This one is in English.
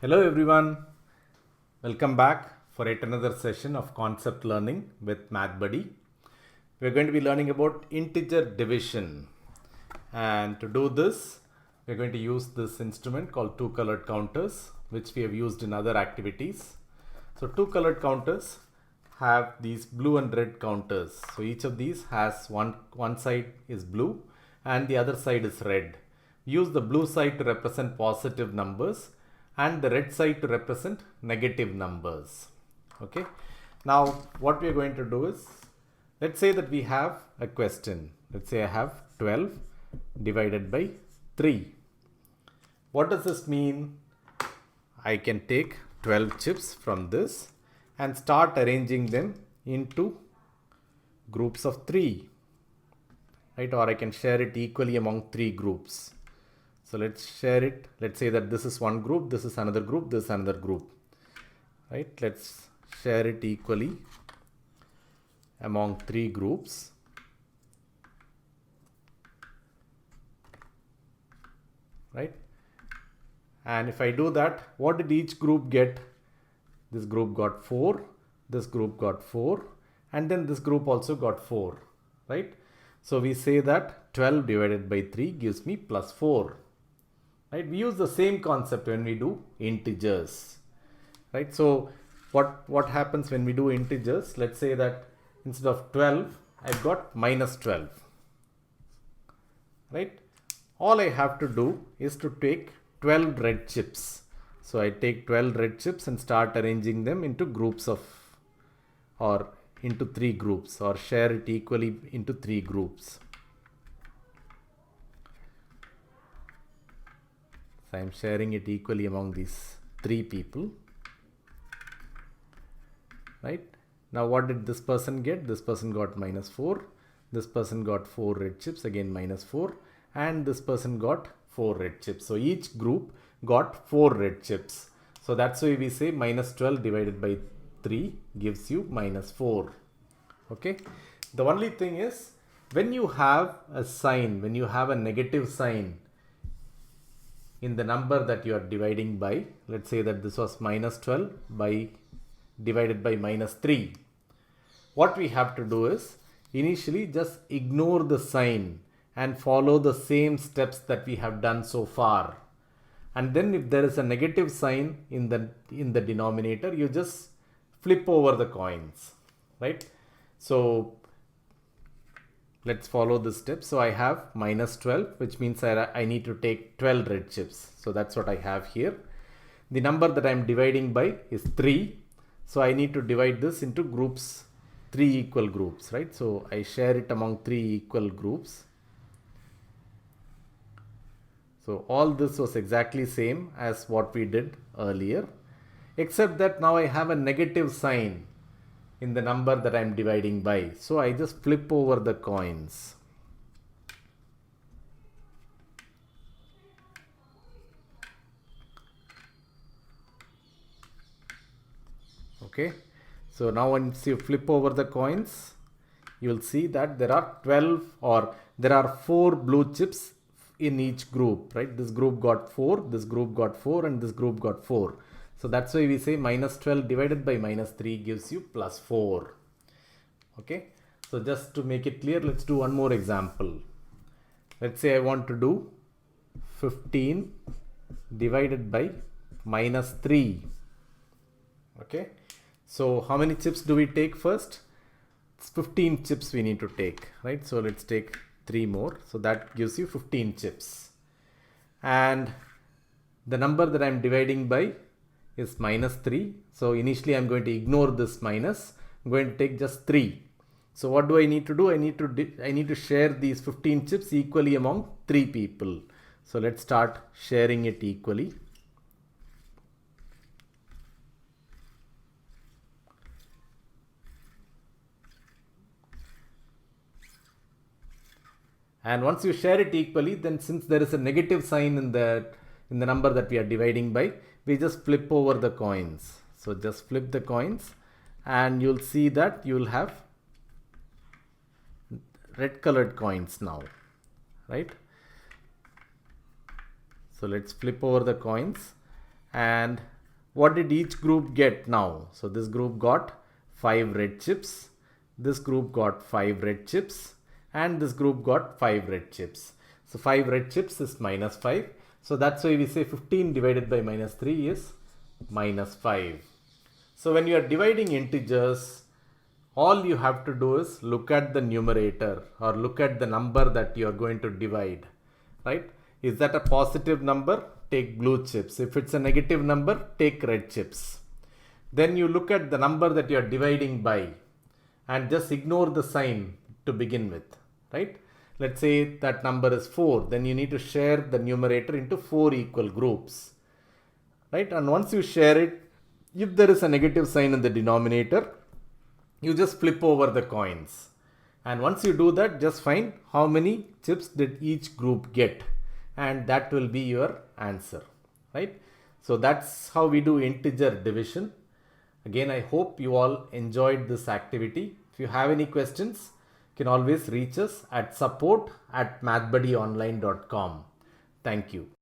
Hello everyone, welcome back for yet another session of concept learning with MathBuddy. We're going to be learning about integer division, and to do this we're going to use this instrument called two colored counters, which we have used in other activities. So two colored counters have these blue and red counters. So each of these has one side is blue and the other side is red. We use the blue side to represent positive numbers and the red side to represent negative numbers. Okay. Now what we are going to do is, let's say that we have a question. Let's say I have 12 divided by 3. What does this mean? I can take 12 chips from this and start arranging them into groups of 3, right? Or I can share it equally among 3 groups. So let's share it. Let's say that this is one group, this is another group, this is another group, right? Let's share it equally among 3 groups. Right? And if I do that, what did each group get? This group got 4, this group got 4, and then this group also got 4, right? So we say that 12 divided by 3 gives me plus 4, right? We use the same concept when we do integers, right? So what happens when we do integers? Let's say that instead of 12, I've got minus 12, right? All I have to do is to take 12 red chips. So I take 12 red chips and start arranging them into groups of, or into 3 groups, or share it equally into 3 groups. So I'm sharing it equally among these 3 people, right? Now what did this person get? This person got minus 4. This person got 4 red chips, again minus 4. And this person got 4 red chips. So each group got 4 red chips. So that's why we say minus 12 divided by 3 gives you minus 4. Okay. The only thing is, when you have a sign, when you have a negative sign in the number that you are dividing by, let's say that this was minus 12 by divided by minus 3. What we have to do is initially just ignore the sign and follow the same steps that we have done so far. And then if there is a negative sign in the denominator, you just flip over the coins, right? So let's follow this step. So I have minus 12, which means I need to take 12 red chips. So that's what I have here. The number that I'm dividing by is 3. So I need to divide this into groups, 3 equal groups, right? So I share it among 3 equal groups. So all this was exactly same as what we did earlier, except that now I have a negative sign in the number that I'm dividing by. So I just flip over the coins. Okay. So now once you flip over the coins, you will see that there are 12, or there are 4 blue chips in each group, right? This group got 4, this group got 4, and this group got 4. So that's why we say minus 12 divided by minus 3 gives you plus 4. Okay. So just to make it clear, let's do one more example. Let's say I want to do 15 divided by minus 3. Okay. So how many chips do we take first? It's 15 chips we need to take, right? So let's take 3 more. So that gives you 15 chips. And the number that I'm dividing by is minus 3. So initially I'm going to ignore this minus. I'm going to take just 3. So what do I need to do? I need to share these 15 chips equally among 3 people. So let's start sharing it equally. And once you share it equally, then since there is a negative sign in the number that we are dividing by, we just flip over the coins. So just flip the coins and you'll see that you will have red colored coins now, right? So let's flip over the coins And what did each group get now? So this group got 5 red chips, this group got 5 red chips, and this group got 5 red chips. So 5 red chips is minus 5. So that's why we say 15 divided by minus 3 is minus 5. So when you are dividing integers, all you have to do is look at the numerator or look at the number that you are going to divide, right? Is that a positive number? Take blue chips. If it's a negative number, take red chips. Then you look at the number that you are dividing by and just ignore the sign to begin with, right? Let's say that number is 4. Then you need to share the numerator into 4 equal groups, right? And once you share it, if there is a negative sign in the denominator, you just flip over the coins. And once you do that, just find how many chips did each group get. And that will be your answer, right? So that's how we do integer division. Again, I hope you all enjoyed this activity. If you have any questions, you can always reach us at support@mathbuddyonline.com. Thank you.